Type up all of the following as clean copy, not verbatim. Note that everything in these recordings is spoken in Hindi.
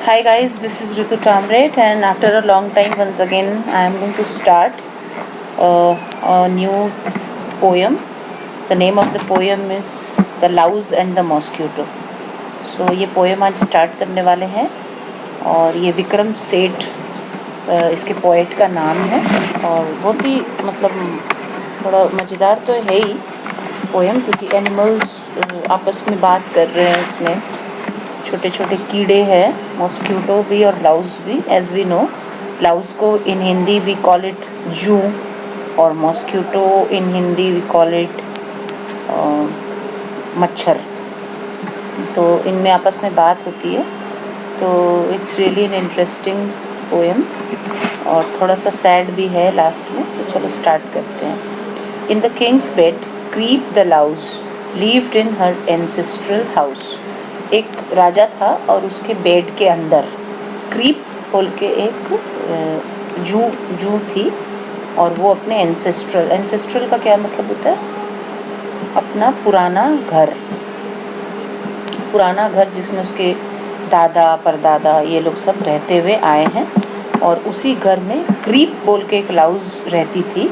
Hi guys, this is Ritu Tamret, and after a long time, once again, I am going to start a new poem. The name of the poem is The Louse and the Mosquito. So ये poem आज start करने वाले हैं और ये विक्रम सेठ इसके poet का नाम है और बहुत ही मतलब थोड़ा मज़ेदार तो है ही poem क्योंकि animals आपस में बात कर रहे हैं इसमें छोटे छोटे कीड़े हैं मॉस्क्यूटो भी और लाउस भी एज वी नो लाउस को in Hindi we call it जू और mosquito in Hindi we call it मच्छर तो इनमें आपस में बात होती है तो it's really an interesting poem और थोड़ा सा सैड भी है लास्ट में तो चलो स्टार्ट करते हैं in the king's bed Creep the louse lived in her ancestral house एक राजा था और उसके बेड के अंदर क्रीप बोल के एक जू थी और वो अपने एंसेस्ट्रल का क्या मतलब होता है अपना पुराना घर जिसमें उसके दादा परदादा ये लोग सब रहते हुए आए हैं और उसी घर में क्रीप बोल के एक लाउस रहती थी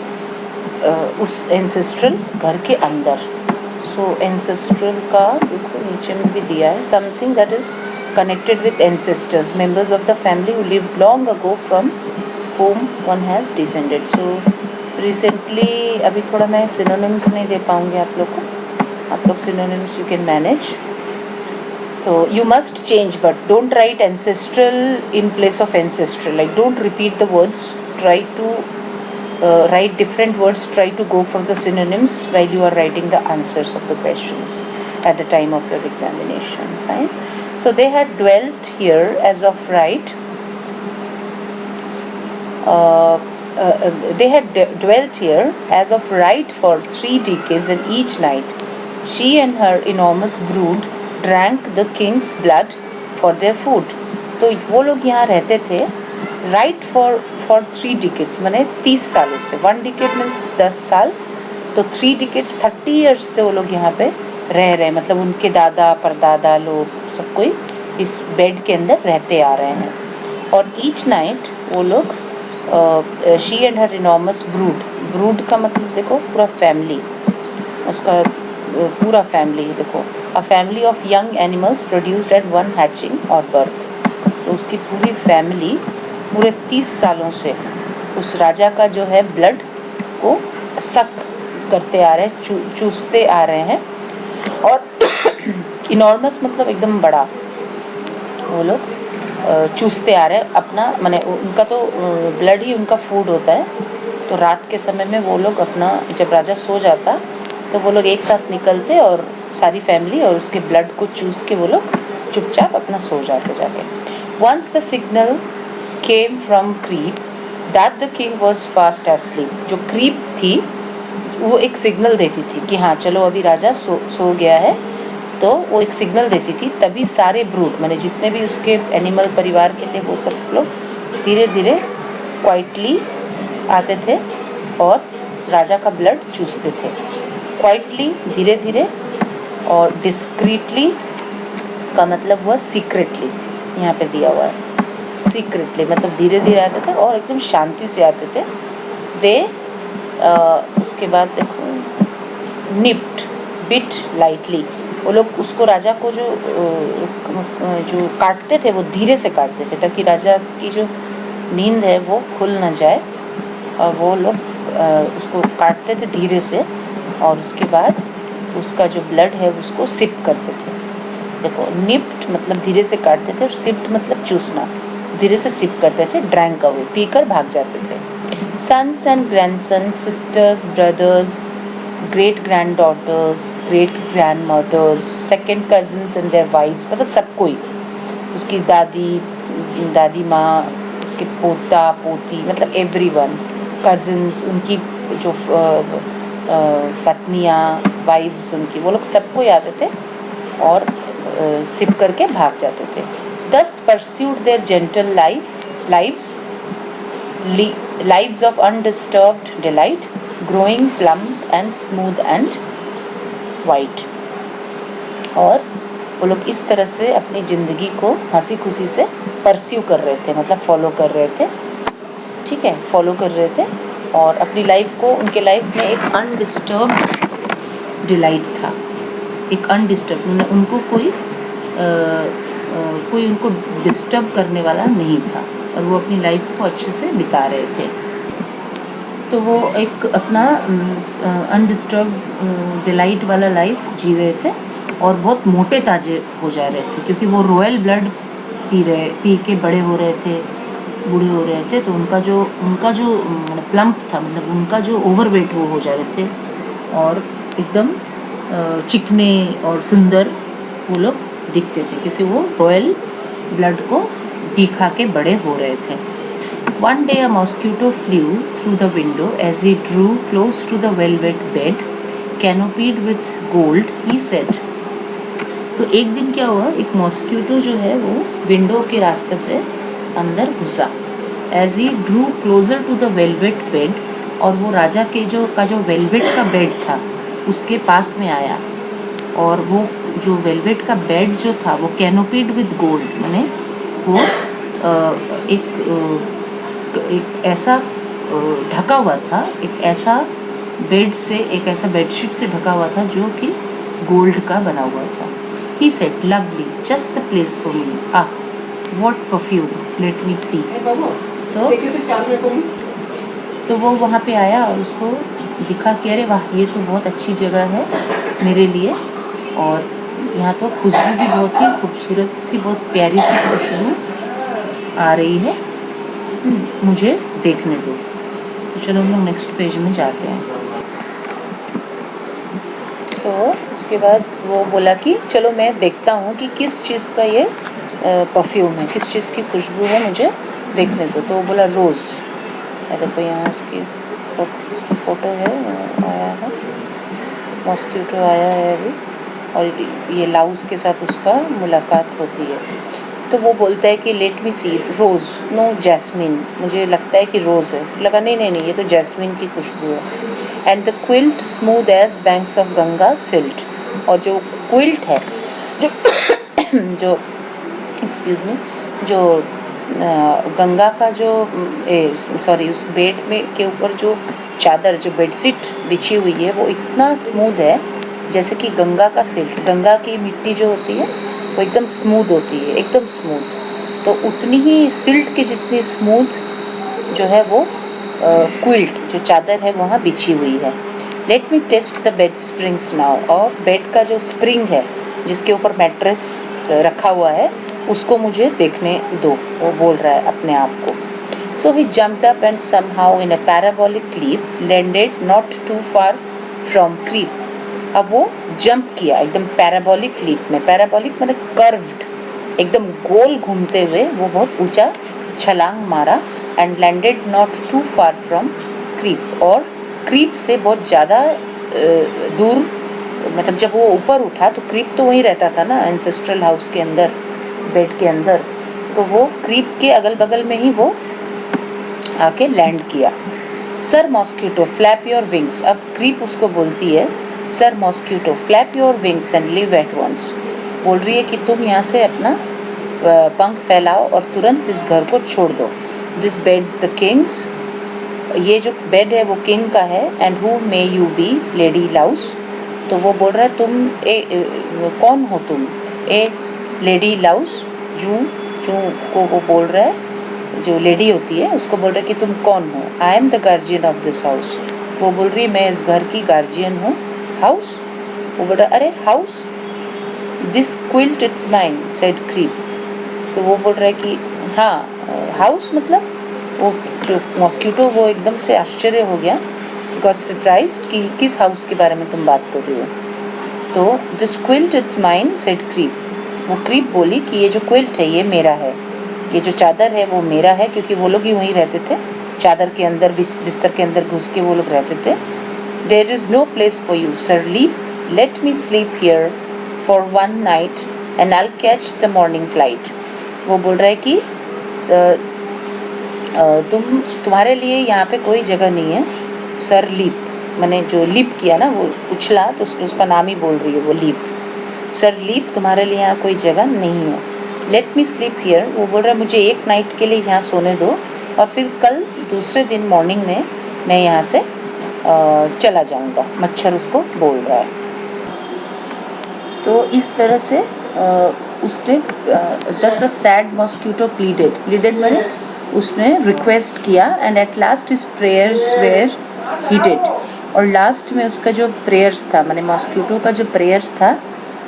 उस एंसेस्ट्रल घर के अंदर सो एंसेस्ट्रल का देखो नीचे में भी दिया है something that is connected with ancestors members of the family who lived long ago from home one has descended so recently अभी थोड़ा मैं सिनोनिम्स नहीं दे पाऊँगी आप लोग को आप लोग सिनोनिम्स यू कैन मैनेज तो you must change but don't write ancestral in place of ancestral like don't repeat the words try to write different words try to go for the synonyms while you are writing the answers of the questions at the time of your examination fine so they had dwelt here as of right they had dwelt here as of right for 3 decades and each night she and her enormous brood drank the king's blood for their food तो वो लोग यहाँ रहते थे राइट फॉर 3 डिकेड्स मैंने 30 सालों से 1 डिकेड मीन्स 10 साल तो 3 डिकेड्स 30 ईयर्स से वो लोग यहाँ पे रह रहे हैं मतलब उनके दादा परदादा लोग सब कोई इस बेड के अंदर रहते आ रहे हैं और ईच नाइट वो लोग she and her enormous brood का मतलब देखो पूरा फैमिली उसका पूरा फैमिली देखो a family of young animals produced at one hatching और बर्थ तो उसकी पूरी फैमिली पूरे 30 सालों से उस राजा का जो है ब्लड को सक करते आ रहे हैं चूसते आ रहे हैं और इनॉर्मस मतलब एकदम बड़ा वो लोग चूसते आ रहे हैं अपना माने उनका तो ब्लड ही उनका फूड होता है तो रात के समय में वो लोग अपना जब राजा सो जाता तो वो लोग एक साथ निकलते और सारी फैमिली और उसके ब्लड को चूस के वो लोग चुपचाप अपना सो जाते जाके once the signal came from Creep that the king was fast asleep जो क्रीप थी वो एक सिग्नल देती थी कि हाँ चलो अभी राजा सो गया है तो वो एक सिग्नल देती थी तभी सारे ब्रूड माने जितने भी उसके एनिमल परिवार के थे वो सब लोग धीरे धीरे क्वाइटली आते थे और राजा का ब्लड चूसते थे क्वाइटली धीरे धीरे और डिस्क्रीटली का मतलब हुआ सीक्रेटली यहाँ पे दिया हुआ है सीक्रेटली मतलब धीरे धीरे आते थे और एकदम शांति से आते थे दे उसके बाद देखो निप्ट बिट लाइटली वो लोग उसको राजा को जो काटते थे वो धीरे से काटते थे ताकि राजा की जो नींद है वो खुल ना जाए और वो लोग उसको काटते थे धीरे से और उसके बाद उसका जो ब्लड है उसको सिप करते थे देखो निप्ट मतलब धीरे से काटते थे और सिप्ट मतलब चूसना धीरे से सिप करते थे ड्रैंक अवे पीकर भाग जाते थे sons and grandsons sisters brothers great grand daughters great grand mothers second cousins and their wifes मतलब सब कोई उसकी दादी माँ उसके पोता पोती मतलब एवरीवन कजिन्स उनकी जो पत्नियाँ वाइफ्स उनकी वो लोग सबको आते थे और सिप करके भाग जाते थे thus pursued their gentle lives of undisturbed delight growing plump and smooth and white और वो लोग इस तरह से अपनी ज़िंदगी को हंसी खुशी से परस्यू कर रहे थे, मतलब फॉलो कर रहे थे, ठीक है, फॉलो कर रहे थे। और अपनी लाइफ को, उनके लाइफ में एक अनडिस्टर्ब्ड डिलाइट था, एक अनडिस्टर्ब, उनको कोई उनको डिस्टर्ब करने वाला नहीं था और वो अपनी लाइफ को अच्छे से बिता रहे थे। तो वो एक अपना अनडिस्टर्ब डिलाइट वाला लाइफ जी रहे थे और बहुत मोटे ताजे हो जा रहे थे, क्योंकि वो रॉयल ब्लड पी के बड़े हो रहे थे, बूढ़े हो रहे थे। तो उनका जो प्लम्प था, मतलब उनका जो ओवरवेट वो हो जा रहे थे और एकदम चिकने और सुंदर वो लोग दिखते थे, क्योंकि वो रॉयल ब्लड को पी खा के बड़े हो रहे थे। One day a mosquito flew through the window as he drew close to the velvet bed, canopied with gold. He said, तो एक दिन क्या हुआ, एक मॉस्क्यूटो जो है वो विंडो के रास्ते से अंदर घुसा। As he drew closer to the velvet bed, और वो राजा के जो वेलवेट का बेड था उसके पास में आया, और वो जो वेलवेट का बेड जो था वो कैनोपीड विद गोल्ड, माने वो एक ऐसा ढका हुआ था, एक ऐसा बेड से, एक ऐसा बेडशीट से ढका हुआ था जो कि गोल्ड का बना हुआ था। He said, lovely, just the place for me. Ah, what perfume, let me see. तो वो वहाँ पे आया और उसको दिखा कि अरे वाह, ये तो बहुत अच्छी जगह है मेरे लिए, और यहाँ तो खुशबू भी बहुत ही खूबसूरत सी, बहुत प्यारी सी खुशबू आ रही है, मुझे देखने दो। तो चलो हम लोग नेक्स्ट पेज में जाते हैं। उसके बाद वो बोला कि चलो मैं देखता हूँ कि किस चीज़ का ये परफ्यूम है, किस चीज़ की खुशबू है, मुझे देखने दो। तो वो बोला रोज़। अरे तो यहाँ उसकी फ़ोटो है, आया है, मॉस्क्यूटो आया है अभी, और ये लाउस के साथ उसका मुलाकात होती है। तो वो बोलता है कि लेट मी सी रोज़, नो जैस्मिन, मुझे लगता है कि रोज़ है। लगा नहीं, ये तो जैस्मिन की खुशबू है। And the quilt smooth as banks of Ganga silt, और जो क्विल्ट है, जो एक्सक्यूज़ मी, जो गंगा का जो उस बेड में के ऊपर जो चादर, जो बेडशीट बिछी हुई है, वो इतना स्मूथ है जैसे कि गंगा का सिल्ट, गंगा की मिट्टी जो होती है वो एकदम स्मूथ होती है, एकदम स्मूथ। तो उतनी ही सिल्ट की जितनी स्मूथ जो है वो क्विल्ट, जो चादर है, वहाँ बिछी हुई है। Let me test the bed springs now, और बेड का जो स्प्रिंग है जिसके ऊपर मैट्रेस रखा हुआ है उसको मुझे देखने दो, वो बोल रहा है अपने आप को। So he jumped up and somehow in a parabolic leap landed not too far from Creep. अब वो जंप किया एकदम पैराबोलिक लीप में, पैराबोलिक मतलब कर्व्ड, एकदम गोल घूमते हुए वो बहुत ऊंचा छलांग मारा। And landed not too far from Creep, और क्रीप से बहुत ज़्यादा दूर, मतलब जब वो ऊपर उठा तो क्रीप तो वहीं रहता था ना, एंसेस्ट्रल हाउस के अंदर, बेड के अंदर, तो वो क्रीप के अगल बगल में ही वो आके लैंड किया। Sir mosquito flap your wings, अब क्रीप उसको बोलती है sir mosquito flap your wings and leave at once, बोल रही है कि तुम यहाँ से अपना पंख फैलाओ और तुरंत इस घर को छोड़ दो। दिस बेड्स द किंग्स, ये जो बेड है वो किंग का है। And who may you be lady louse, तो वो बोल रहा है तुम कौन हो तुम, ए लेडी लाउस, जू को वो बोल रहा है, जो लेडी होती है उसको बोल रहा है कि तुम कौन हो। I am the guardian of this house, वो बोल रही है मैं इस घर की गार्जियन हूँ। हाउस, वो बोल रहा है अरे house, this quilt it's mine said Creep, तो वो बोल रहा है कि हाँ हाउस मतलब, वो जो मॉस्क्यूटो वो एकदम से आश्चर्य हो गया, गॉट सरप्राइज कि किस हाउस के बारे में तुम बात कर रही हो। तो this quilt it's mine said Creep, वो क्रीप बोली कि ये जो क्विल्ट है ये मेरा है, ये जो चादर है वो मेरा है, क्योंकि वो लोग ही वहीं रहते थे, चादर के अंदर, बिस्तर के अंदर घुस के वो लोग रहते थे। There is no place for you sir Leap, let me sleep here for one night and I catch the morning flight. वो बोल रहा है कि तुम्हारे लिए यहाँ पे कोई जगह नहीं है। सर लीप मैंने जो लीप किया ना, वो उछला, तो उसका नाम ही बोल रही है वो लीप। सर लीप, तुम्हारे लिए यहाँ कोई जगह नहीं है। लेट मी स्लीप हियर, वो बोल रहा है मुझे एक नाइट के लिए यहाँ सोने दो और फिर कल दूसरे दिन मॉर्निंग में मैं यहाँ से चला जाऊँगा। मच्छर उसको बोल रहा है। तो इस तरह से उसने द सैड मॉस्किटो प्लीडेड मैंने उसने रिक्वेस्ट किया and at last his prayers were heeded, और लास्ट में उसका जो प्रेयर्स था, मैंने मॉस्किटो का जो प्रेयर्स था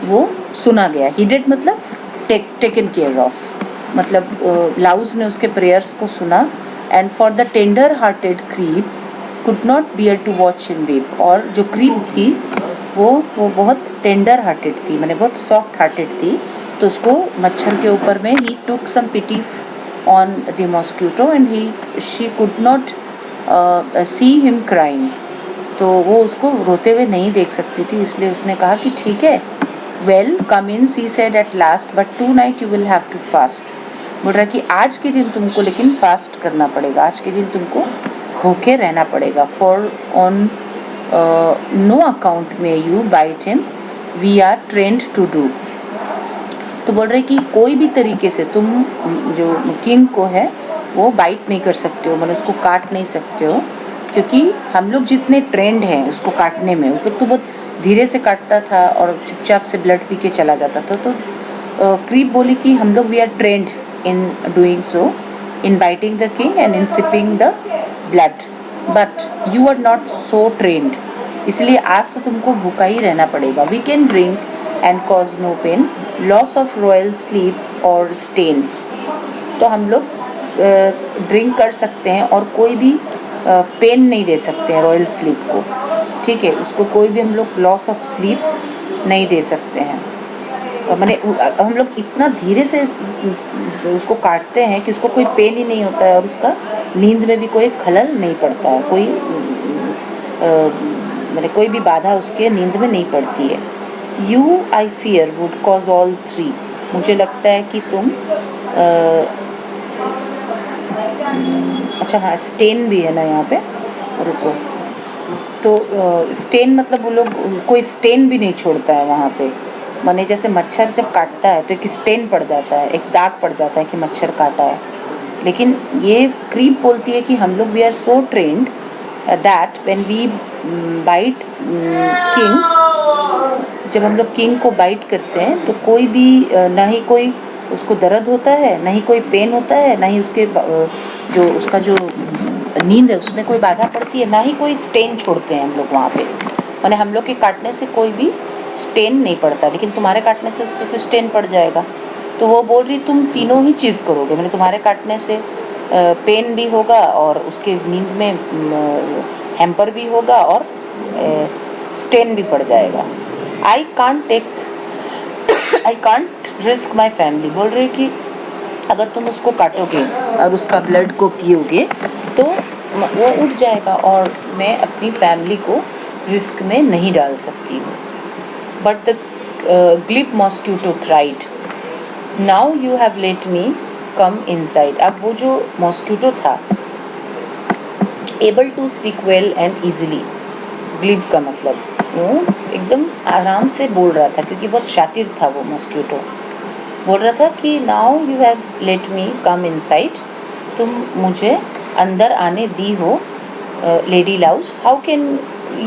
वो सुना गया। हीडेड मतलब टेकन केयर ऑफ, मतलब लाउज ने उसके प्रेयर्स को सुना। And for the tender hearted Creep could not bear to watch him weep, और जो क्रीप थी वो बहुत टेंडर हार्टेड थी, मैंने बहुत सॉफ्ट हार्टेड थी, तो उसको मच्छर के ऊपर में he took some pity on the mosquito and she could not see him crying, तो वो उसको रोते हुए नहीं देख सकती थी, इसलिए उसने कहा कि ठीक है, well come in, she said at last, but tonight you will have to fast. बोल रहा कि आज के दिन तुमको लेकिन फास्ट करना पड़ेगा, आज के दिन तुमको भूखे रहना पड़ेगा। For on no account may you bite him, we are trained to do. तो बोल रहे कि कोई भी तरीके से तुम जो किंग को है वो बाइट नहीं कर सकते हो, मतलब उसको काट नहीं सकते हो, क्योंकि हम लोग जितने ट्रेंड हैं उसको काटने में, उस लोग तो बहुत धीरे से काटता था और चुपचाप से ब्लड पी के चला जाता था। तो क्रीप बोली कि हम लोग we are trained in doing so, in biting the king and in sipping the blood, but you are not so trained, इसलिए आज तो तुमको भूखा ही रहना पड़ेगा। We can drink and cause no pain, loss of royal sleep और स्टेन, तो हम लोग ड्रिंक कर सकते हैं और कोई भी पेन नहीं दे सकते हैं रॉयल स्लीप को, ठीक है, उसको कोई भी हम लोग लॉस ऑफ स्लीप नहीं दे सकते हैं। मैंने हम लोग इतना धीरे से उसको काटते हैं कि उसको कोई पेन ही नहीं होता है और उसका नींद में भी कोई खलल नहीं पड़ता है, कोई मैंने कोई भी बाधा उसके नींद में नहीं पड़ती है। You I fear would cause all three, मुझे लगता है कि तुम अच्छा हाँ स्टेन भी है ना यहाँ पे, रुको, तो स्टेन मतलब वो लोग कोई स्टेन भी नहीं छोड़ता है वहाँ पे, माने जैसे मच्छर जब काटता है तो एक स्टेन पड़ जाता है, एक दाग पड़ जाता है कि मच्छर काटा है, लेकिन ये क्रीप बोलती है कि हम लोग we are so trained that when we bite king, जब हम लोग किंग को बाइट करते हैं तो कोई भी ना ही कोई उसको दर्द होता है, ना ही कोई पेन होता है, ना ही उसके जो उसका जो नींद है उसमें कोई बाधा पड़ती है, ना ही कोई स्टेन छोड़ते हैं हम लोग वहाँ पे, माने हम लोग के काटने से कोई भी स्टेन नहीं पड़ता, लेकिन तुम्हारे काटने से तो स्टेन पड़ जाएगा। तो वो बोल रही तुम तीनों ही चीज़ करोगे, मैंने तुम्हारे काटने से पेन भी होगा और उसके नींद में हैम्पर भी होगा और स्टेन भी पड़ जाएगा। I can't risk my family, बोल रहे कि अगर तुम उसको काटोगे और उसका ब्लड को पियोगे तो वो उठ जाएगा और मैं अपनी फैमिली को रिस्क में नहीं डाल सकती हूँ। But the glib mosquito cried, now you have let me come inside. अब वो जो मॉस्किटो था able to speak well and easily, glib का मतलब वो एकदम आराम से बोल रहा था क्योंकि बहुत शातिर था वो मॉस्किटो, बोल रहा था कि now you have let me come inside, तुम मुझे अंदर आने दी हो lady louse, how can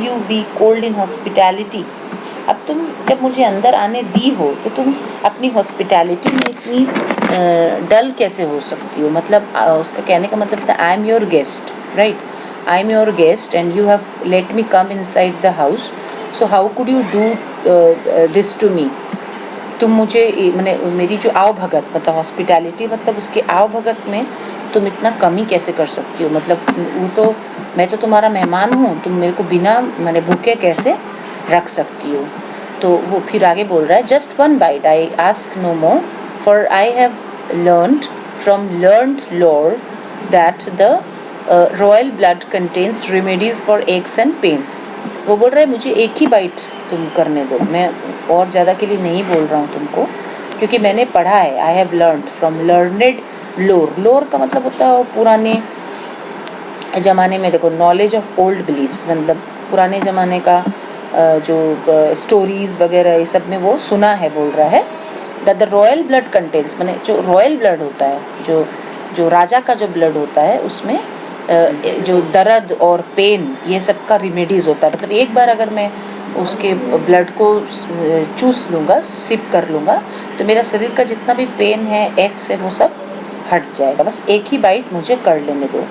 you be cold in hospitality, अब तुम जब मुझे अंदर आने दी हो तो तुम अपनी हॉस्पिटैलिटी में इतनी डल कैसे हो सकती हो, मतलब उसका कहने का मतलब था I am your guest, right, I am your guest and you have let me come inside the house, so how could you do this to me, तुम मुझे मैंने मेरी जो आओ भगत मतलब हॉस्पिटैलिटी मतलब उसके आओ भगत में तुम इतना कमी कैसे कर सकती हो, मतलब वो तो मैं तो तुम्हारा मेहमान हूँ, तुम मेरे को बिना मैंने भूखे कैसे रख सकती हो। तो वो फिर आगे बोल रहा है just one bite I ask no more, for I have learned from learned lore that the royal blood contains remedies for aches and pains. वो बोल रहा है मुझे एक ही बाइट तुम करने दो, मैं और ज़्यादा के लिए नहीं बोल रहा हूँ तुमको, क्योंकि मैंने पढ़ा है, आई हैव लर्नड फ्रॉम लर्नेड लोर, लोर का मतलब होता है पुराने ज़माने में, देखो नॉलेज ऑफ ओल्ड बिलीव्स, मतलब पुराने ज़माने का जो स्टोरीज़ वगैरह ये सब में वो सुना है, बोल रहा है that the royal blood contents, माने जो रॉयल ब्लड होता है, जो जो राजा का जो ब्लड होता है उसमें जो दर्द और पेन ये सब का रिमेडीज़ होता है। मतलब एक बार अगर मैं उसके ब्लड को चूस लूँगा, सिप कर लूँगा, तो मेरा शरीर का जितना भी पेन है, एक्स है, वो सब हट जाएगा। बस एक ही बाइट मुझे कर लेने दो।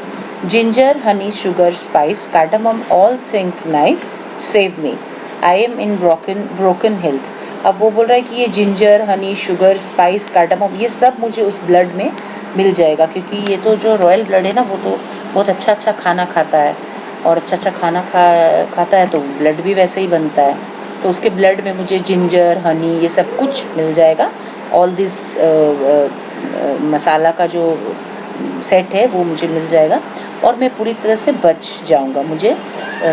Ginger, Honey, sugar, spice, cardamom, all things nice, save me, I am in broken health. अब वो बोल रहा है कि ये ginger, Honey, sugar, spice, cardamom ये सब मुझे उस ब्लड में मिल जाएगा, क्योंकि ये तो जो रॉयल ब्लड है ना, वो तो बहुत अच्छा अच्छा खाना खाता है, और अच्छा अच्छा खाना खाता है तो ब्लड भी वैसे ही बनता है। तो उसके ब्लड में मुझे जिंजर, हनी ये सब कुछ मिल जाएगा। ऑल दिस मसाला का जो सेट है वो मुझे मिल जाएगा, और मैं पूरी तरह से बच जाऊंगा। मुझे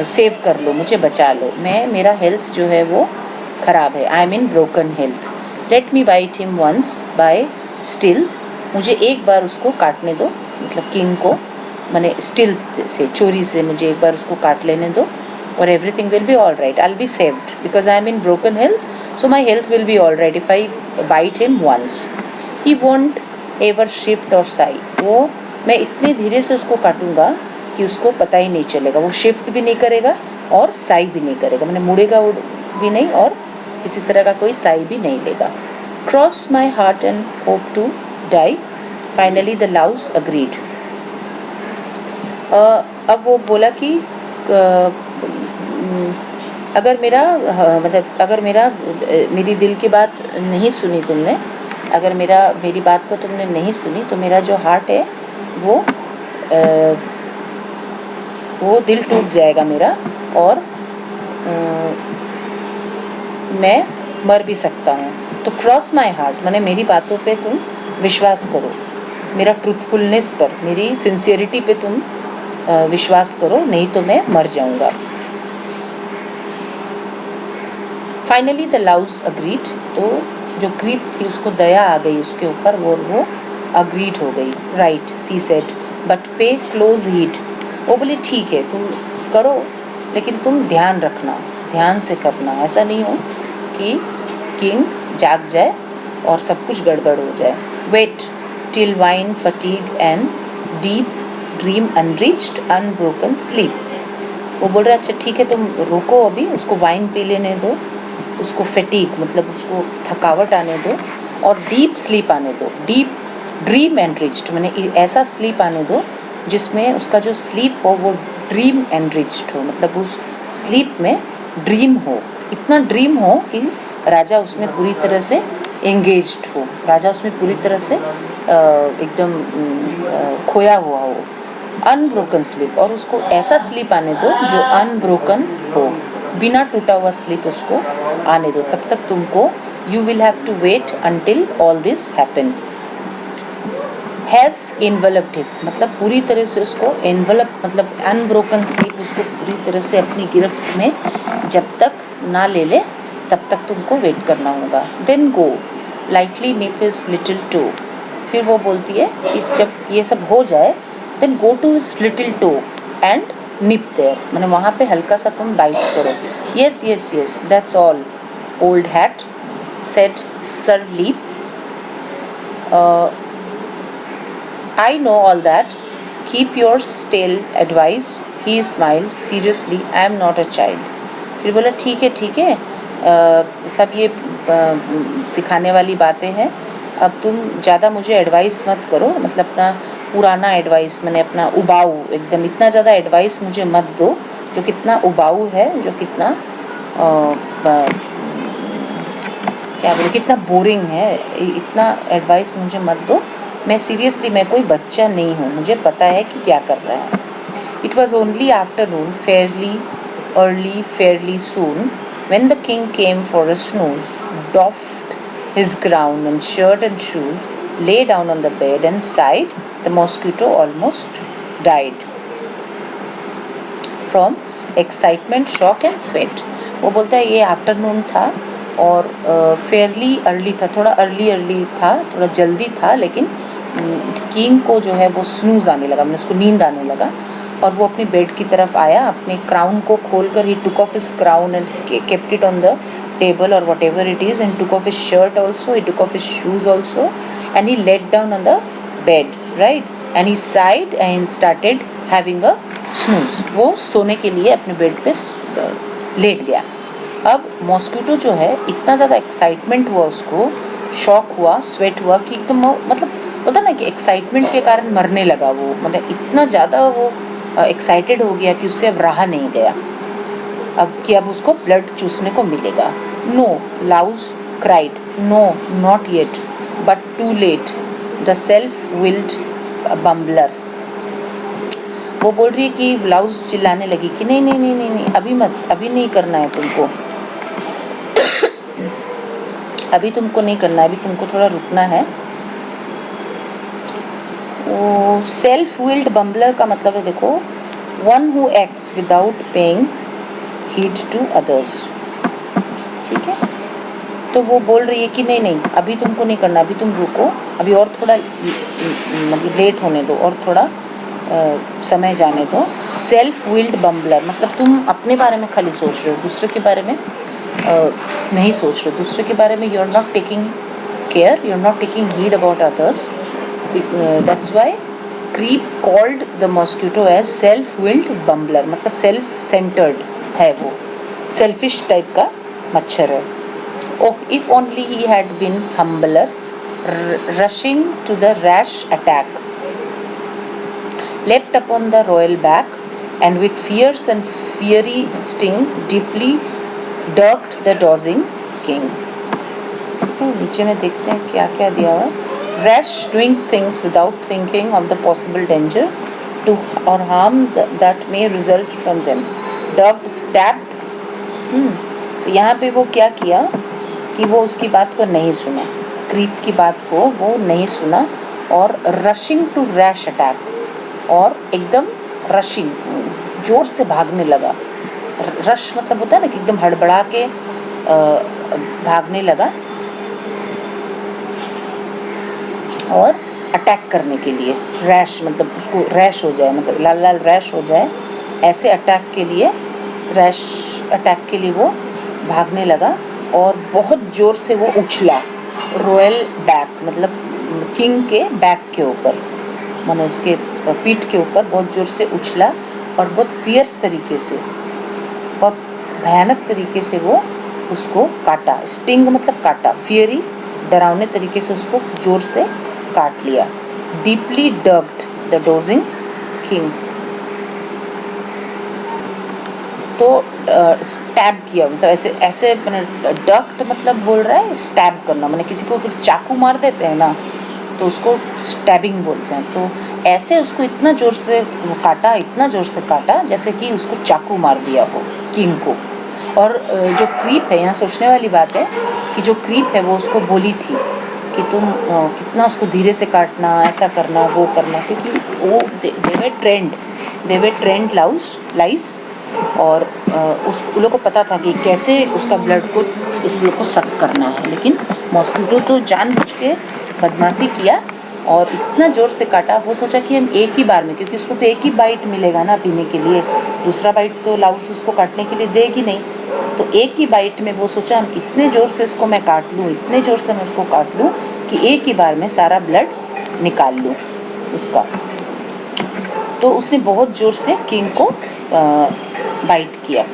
सेव कर लो, मुझे बचा लो, मेरा हेल्थ जो है वो ख़राब है। I am in broken health. Let me bite him once by still, मुझे एक बार उसको काटने दो, मतलब किंग को, मैंने स्टिल से, चोरी से मुझे एक बार उसको काट लेने दो, और everything will be all right, I will be saved because I am in broken health, so my health will be all right if I bite him once. He won't ever shift और साई, वो मैं इतने धीरे से उसको काटूंगा कि उसको पता ही नहीं चलेगा, वो शिफ्ट भी नहीं करेगा और साई भी नहीं करेगा, मैंने मुड़ेगा भी नहीं और किसी तरह का कोई साई भी नहीं लेगा। Cross my heart and hope to die, finally the louse agreed. अब वो बोला कि अगर मेरा मतलब अगर मेरी दिल की बात नहीं सुनी तुमने, अगर मेरी बात को तुमने नहीं सुनी, तो मेरा जो हार्ट है वो दिल टूट जाएगा मेरा, और मैं मर भी सकता हूँ। तो क्रॉस माई हार्ट माने मेरी बातों पे तुम विश्वास करो, मेरा ट्रूथफुलनेस पर, मेरी सिंसियरिटी पे तुम विश्वास करो, नहीं तो मैं मर जाऊंगा। फाइनली द लाउस अग्रीड, तो जो क्रीप थी उसको दया आ गई उसके ऊपर, वो अग्रीड हो गई। राइट, सी सेड, बट पे क्लोज हीड, वो बोली ठीक है तुम करो, लेकिन तुम ध्यान रखना, ध्यान से करना, ऐसा नहीं हो कि किंग जाग जाए और सब कुछ गड़बड़ हो जाए। Wait till wine fatigue and deep dream unreached unbroken sleep, वो बोल रहा है अच्छा ठीक है तुम रुको, अभी उसको वाइन पी लेने दो, उसको फटीग मतलब उसको थकावट आने दो, और डीप स्लीप आने दो, डीप ड्रीम एनरिच्ड मैंने ऐसा स्लीप आने दो जिसमें उसका जो स्लीप हो वो ड्रीम एनरिच्ड हो, मतलब उस स्लीप में ड्रीम हो, इतना ड्रीम हो कि राजा उसमें पूरी तरह से एंगेज्ड हो, राजा उसमें पूरी तरह से एकदम खोया हुआ हो। अनब्रोकन स्लीप, और उसको ऐसा स्लीप आने दो जो अनब्रोकन हो, बिना टूटा हुआ स्लीप उसको आने दो, तब तक तुमको you will have to wait until all this happen. Has enveloped him, मतलब पूरी तरह से उसको एनवलप, मतलब अनब्रोकन स्लीप उसको पूरी तरह से अपनी गिरफ्त में जब तक ना ले ले तब तक तुमको वेट करना होगा। Then go lightly nip his little toe, फिर वो बोलती है कि जब ये सब हो जाए then go to his little toe and nip there, मैंने वहाँ पे हल्का सा तुम बाइट करो। Yes yes yes that's all old hat said sir Leap, I know all that. Keep your stale advice. He smiled seriously. I am not a child. फिर बोला ठीक है सब ये सिखाने वाली बातें हैं, अब तुम ज़्यादा मुझे एडवाइस मत करो, मतलब अपना पुराना एडवाइस, मैंने अपना उबाऊ एकदम इतना ज़्यादा एडवाइस मुझे मत दो जो कितना उबाऊ है, जो कितना क्या बोले कितना बोरिंग है, इतना एडवाइस मुझे मत दो, मैं सीरियसली मैं कोई बच्चा नहीं हूँ, मुझे पता है कि क्या कर रहा है। It was only afternoon, Fairlie early, Fairlie soon, when the king came for a snooze, doffed his gown and shirt and shoes, lay down on the bed and sighed. The mosquito almost died from excitement, shock and sweat. वो बोलता है ये आफ्टरनून था और फेयरली अर्ली था, थोड़ा अर्ली था, थोड़ा जल्दी था, लेकिन किंग को जो है वो स्नूज आने लगा, मैंने उसको नींद आने लगा, और वो अपनी बेड की तरफ आया, अपने क्राउन को खोलकर ही took off his crown and kept it on the table or whatever it is, and took off his shirt also, he took off his shoes also, and he laid down on the bed, right, and he sighed and started having a snooze. वो सोने के लिए अपने बेड पे लेट गया. अब मॉस्किटो जो है इतना ज़्यादा एक्साइटमेंट हुआ, उसको शॉक हुआ, स्वेट हुआ कि एकदम मतलब बोलता ना कि एक्साइटमेंट के कारण मरने लगा वो, मतलब इतना ज़्यादा वो एक्साइटेड हो गया कि उससे अब रहा नहीं गया, अब उसको ब्लड चूसने को मिलेगा. No, louse cried, no not yet, but too late, the self willed bumbler. वो बोल रही है कि लाउज चिल्लाने लगी कि नहीं नहीं नहीं नहीं नहीं, अभी मत, अभी नहीं करना है तुमको, अभी तुमको नहीं करना है, अभी तुमको थोड़ा रुकना है. वो सेल्फ विल्ड बम्बलर का मतलब है, देखो, one who acts without paying heed to others. ठीक है, तो वो बोल रही है कि नहीं नहीं, अभी तुमको नहीं करना, अभी तुम रुको, अभी और थोड़ा मतलब लेट होने दो, और थोड़ा समय जाने दो. सेल्फ विल्ड बम्बलर मतलब तुम अपने बारे में खाली सोच रहे हो, दूसरे के बारे में नहीं सोच रहे हो, दूसरे के बारे में you are not taking care, you are not taking heed about others. That's why Creep called the mosquito as self willed bumbler, मतलब सेल्फ सेंटर्ड है, वो सेल्फिश टाइप का मच्छर है. Oh, if only he had been humbler, rushing to the rash attack, leapt upon the royal back, and with fierce and fiery sting deeply dirked the dozing king. तो नीचे में देखते हैं क्या क्या दिया हुआ है. Rash, doing things without thinking of the possible danger to or harm that may result from them. Dirked, stabbed. तो यहाँ पे वो क्या किया कि वो उसकी बात को नहीं सुना, क्रीप की बात को वो नहीं सुना, और रशिंग टू रैश अटैक, और एकदम रशिंग जोर से भागने लगा. रश मतलब होता है ना कि एकदम हड़बड़ा के भागने लगा, और अटैक करने के लिए. रैश मतलब उसको रैश हो जाए, मतलब लाल लाल रैश हो जाए, ऐसे अटैक के लिए, रैश अटैक के लिए वो भागने लगा, और बहुत ज़ोर से वो उछला. रॉयल बैक मतलब किंग के बैक के ऊपर, मानो उसके पीठ के ऊपर बहुत ज़ोर से उछला, और बहुत फियर्स तरीके से, बहुत भयानक तरीके से वो उसको काटा. स्टिंग मतलब काटा, फियरी डरावने तरीके से उसको ज़ोर से काट लिया. डीपली डग्ड द डोजिंग किंग, तो स्टैब किया, मतलब ऐसे ऐसे डक्ट मतलब बोल रहा है स्टैब करना, मैंने किसी को चाकू मार देते हैं ना, तो उसको स्टैबिंग बोलते हैं. तो ऐसे उसको इतना ज़ोर से काटा, इतना ज़ोर से काटा जैसे कि उसको चाकू मार दिया हो किंग को. और जो क्रीप है, यहाँ सोचने वाली बात है कि जो क्रीप है वो उसको बोली थी कि तुम कितना उसको धीरे से काटना, ऐसा करना, वो करना, क्योंकि वो दे वे ट्रेंड लाइस, और उन लोगों को पता था कि कैसे उसका ब्लड को उस लोग को सक करना है. लेकिन मॉस्किटो तो जानबूझ के बदमाशी किया और इतना ज़ोर से काटा. वो सोचा कि हम एक ही बार में, क्योंकि उसको तो एक ही बाइट मिलेगा ना पीने के लिए, दूसरा बाइट तो लाउस उसको काटने के लिए देगी नहीं, तो एक ही बाइट में वो सोचा हम इतने ज़ोर से इसको मैं काट लूँ, इतने ज़ोर से मैं इसको काट लूँ कि एक ही बार में सारा ब्लड निकाल लूँ उसका. तो उसने बहुत ज़ोर से किंग को बाइट किया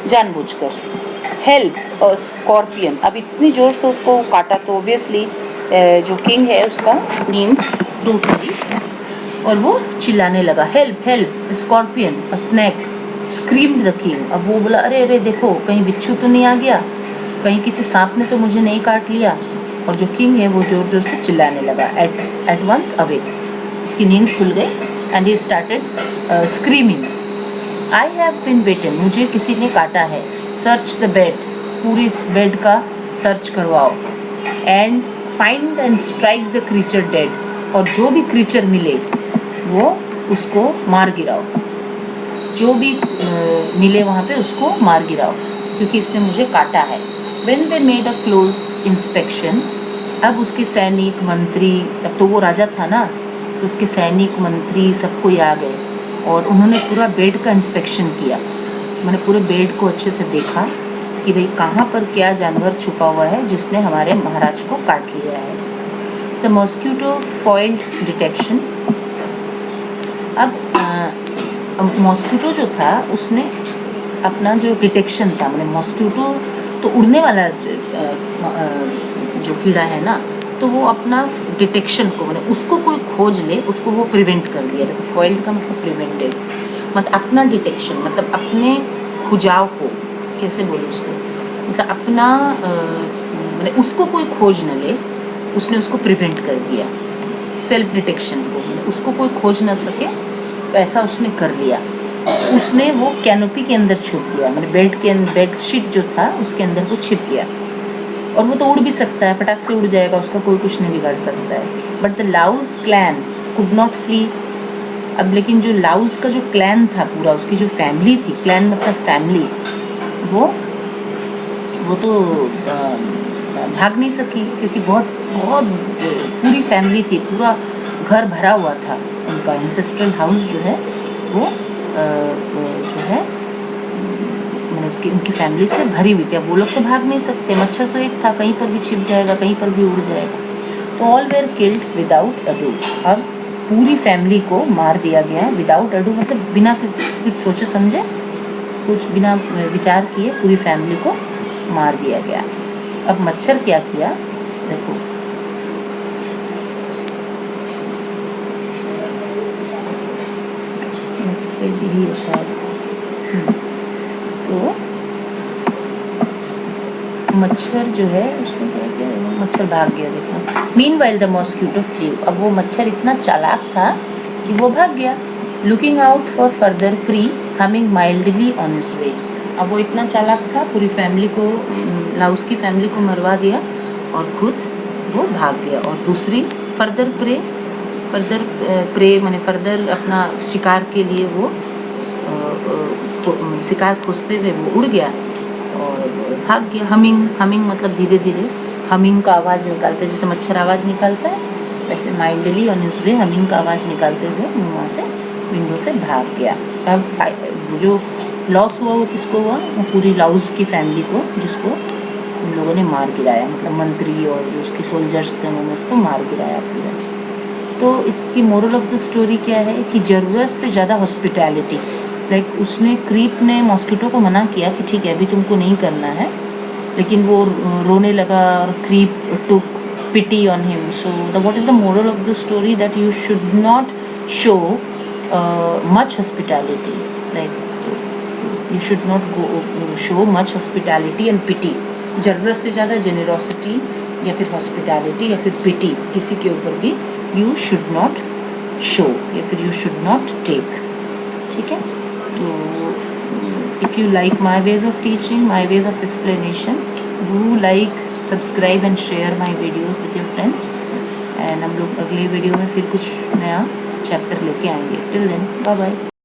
जानबूझकर. हेल्प स्कॉर्पियन, अब इतनी ज़ोर से उसको काटा तो ऑब्वियसली जो किंग है उसका नींद टूट गई, और वो चिल्लाने लगा, help help scorpion a snake screamed the king. अब वो बोला, अरे अरे देखो कहीं बिच्छू तो नहीं आ गया, कहीं किसी सांप ने तो मुझे नहीं काट लिया. और जो किंग है वो ज़ोर ज़ोर से चिल्लाने लगा. एट वंस अवेक, उसकी नींद खुल गई, and he started screaming, I have been bitten, मुझे किसी ने काटा है. सर्च द बेड, पूरी इस बेड का सर्च करवाओ. And find and strike the creature dead, और जो भी क्रीचर मिले वो उसको मार गिराओ, जो भी मिले वहाँ पे उसको मार गिराओ, क्योंकि इसने मुझे काटा है. When they made a close inspection, अब उसके सैनिक मंत्री, अब तो वो राजा था ना, तो उसके सैनिक मंत्री सब कोई आ गए, और उन्होंने पूरा बेड का इंस्पेक्शन किया, मैंने पूरे बेड को अच्छे से देखा कि भाई कहाँ पर क्या जानवर छुपा हुआ है जिसने हमारे महाराज को काट लिया है। The mosquito foiled detection. अब मॉस्क्यूटो जो था उसने अपना जो डिटेक्शन था, मैंने मॉस्क्यूटो तो उड़ने वाला जो कीड़ा है ना, तो वो अपना डिटेक्शन को मैंने उसको कोई खोज ले उसको वो प्रिवेंट कर दिया। देखो फॉइल्ड का मतलब प्रिवेंटेड, मतलब अपना डिटेक्शन मतलब अपने खुजाव को कैसे बोले उसको, मतलब अपना मैंने उसको कोई खोज न ले, उसने उसको प्रिवेंट कर दिया। सेल्फ डिटेक्शन को उसको कोई खोज ना सके तो ऐसा उसने कर लिया। उसने वो कैनोपी के अंदर छुप गया, मैंने बेडशीट जो था उसके अंदर वो छिप गया। और वो तो उड़ भी सकता है, फटाक से उड़ जाएगा, उसका कोई कुछ नहीं बिगाड़ सकता है। But the louse clan could not flee. अब लेकिन जो लाउज का जो क्लैन था पूरा, उसकी जो फैमिली थी, क्लैन मतलब फैमिली, वो तो भाग नहीं सकी क्योंकि बहुत बहुत पूरी फैमिली थी, पूरा घर भरा हुआ था। उनका एंसेस्ट्रल हाउस जो है वो जो है मैंने उसकी उनकी फैमिली से भरी हुई थी। अब वो लोग तो भाग नहीं सकते, मच्छर तो एक था, कहीं पर भी छिप जाएगा, कहीं पर भी उड़ जाएगा। तो all where killed without ado. अब पूरी फैमिली को मार दिया गया विदाउट अडू, मतलब बिना कुछ सोचे समझे, कुछ बिना विचार किए पूरी फैमिली को मार दिया गया। अब मच्छर क्या किया देखो, नेक्स्ट पेज यही है शायद। तो मच्छर जो है उसने क्या किया, मच्छर भाग गया देखो। Meanwhile the mosquito flu. अब वो मच्छर इतना चालाक था कि वो भाग गया। Looking out for further pre, humming mildly on his way. अब वो इतना चालाक था, पूरी फैमिली को, लाउस की फैमिली को मरवा दिया और खुद वो भाग गया। और दूसरी फर्दर प्रे माने फर्दर अपना शिकार के लिए वो शिकार खोजते हुए वो उड़ गया और भाग गया। हमिंग मतलब धीरे धीरे, हमिंग का आवाज़ निकालते, जैसे मच्छर आवाज़ निकालता है वैसे mildly on his way humming का आवाज़ निकालते हुए वहाँ से विंडो से भाग गया। अब जो लॉस हुआ वो किसको हुआ, वो पूरी लाउस की फैमिली को, जिसको उन लोगों ने मार गिराया, मतलब मंत्री और जो उसके सोल्जर्स थे उन्होंने उसको मार गिराया पूरा। तो इसकी मोरल ऑफ द स्टोरी क्या है कि ज़रूरत से ज़्यादा हॉस्पिटैलिटी, लाइक उसने क्रीप ने मॉस्किटो को मना किया कि ठीक है अभी तुमको नहीं करना है, लेकिन वो रोने लगा और Creep took pity on him. So the what is the moral of the story, that you should not show much hospitality, like you should not show much hospitality and pity। ज़रूरत से ज़्यादा जेनरोसिटी या फिर हॉस्पिटैलिटी या फिर पिटी किसी के ऊपर भी you should not show या फिर you should not take, ठीक है। तो if you like my ways of teaching, my ways of explanation, do like, subscribe and share my videos with your friends। and हम लोग अगले वीडियो में फिर कुछ नया चैप्टर लेके आएंगे। Till then bye bye.